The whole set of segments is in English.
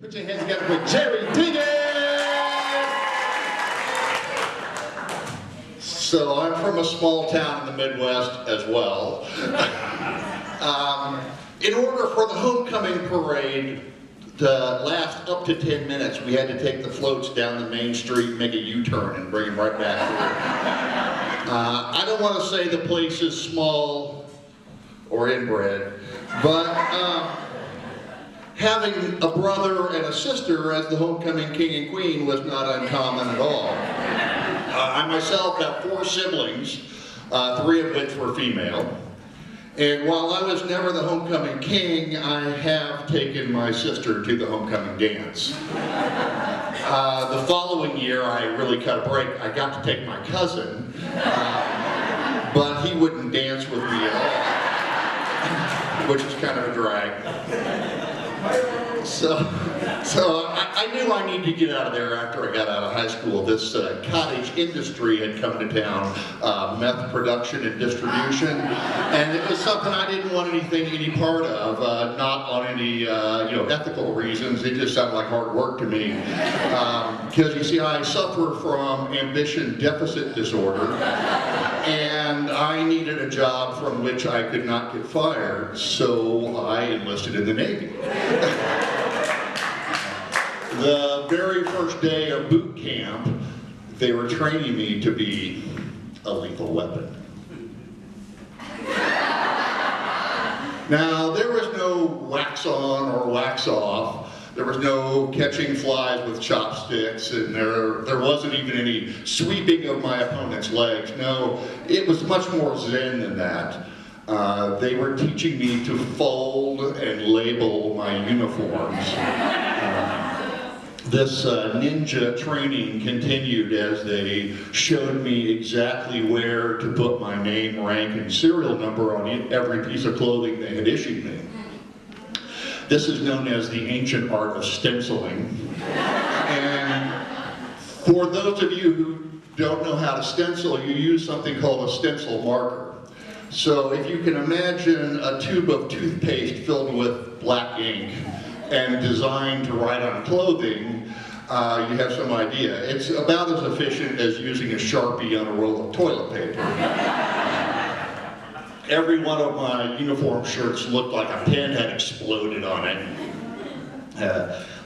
Put your hands together for Jerry Dingus! So I'm from a small town in the Midwest as well. In order for the homecoming parade to last up to 10 minutes, we had to take the floats down the main street, make a U-turn, and bring them right back through. I don't want to say the place is small or inbred, but having a brother and a sister as the homecoming king and queen was not uncommon at all. I myself have 4 siblings, 3 of which were female. And while I was never the homecoming king, I have taken my sister to the homecoming dance. The following year, I really cut a break. I got to take my cousin, but he wouldn't dance with me at all, which is kind of a drag. So I knew I needed to get out of there after I got out of high school. This cottage industry had come to town, meth production and distribution, and it was something I didn't want any part of, not on any ethical reasons. It just sounded like hard work to me. Because you see, I suffer from ambition deficit disorder, and I needed a job from which I could not get fired, so I enlisted in the Navy. The very first day of boot camp, they were training me to be a lethal weapon. Now, there was no wax on or wax off. There was no catching flies with chopsticks, and there wasn't even any sweeping of my opponent's legs. No, it was much more zen than that. They were teaching me to fold and label my uniforms. This ninja training continued as they showed me exactly where to put my name, rank, and serial number on every piece of clothing they had issued me. This is known as the ancient art of stenciling. And for those of you who don't know how to stencil, you use something called a stencil marker. So if you can imagine a tube of toothpaste filled with black ink and designed to write on clothing, you have some idea. It's about as efficient as using a Sharpie on a roll of toilet paper. Every one of my uniform shirts looked like a pen had exploded on it.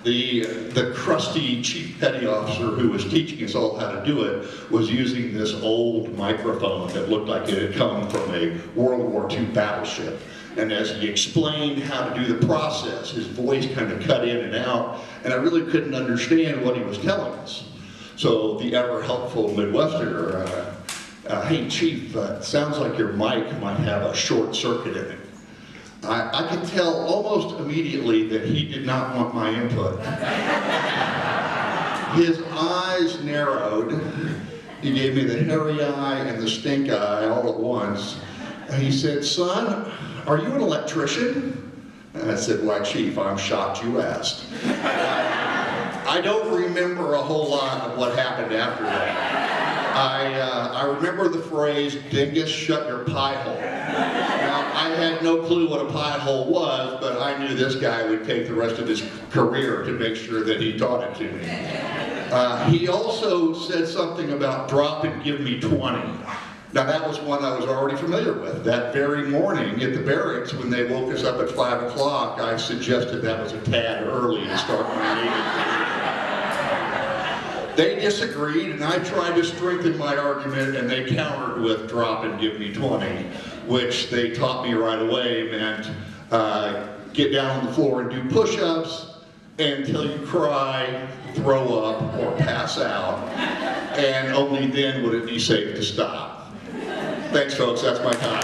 The crusty chief petty officer who was teaching us all how to do it was using this old microphone that looked like it had come from a World War II battleship. And as he explained how to do the process, his voice kind of cut in and out, and I really couldn't understand what he was telling us. So the ever-helpful Midwesterner, hey Chief, sounds like your mic might have a short circuit in it. I could tell almost immediately that he did not want my input. His eyes narrowed. He gave me the hairy eye and the stink eye all at once. And he said, "Son, are you an electrician?" And I said, "Why, Chief, I'm shocked you asked." I don't remember a whole lot of what happened after that. I remember the phrase, "Dingus, shut your pie hole." Now, I had no clue what a pie hole was, but I knew this guy would take the rest of his career to make sure that he taught it to me. He also said something about drop and give me 20. Now that was one I was already familiar with. That very morning at the barracks when they woke us up at 5 o'clock, I suggested that was a tad early to start my meeting. They disagreed, and I tried to strengthen my argument, and they countered with drop and give me 20, which they taught me right away meant get down on the floor and do push-ups until you cry, throw up, or pass out, and only then would it be safe to stop. Thanks, folks. That's my time.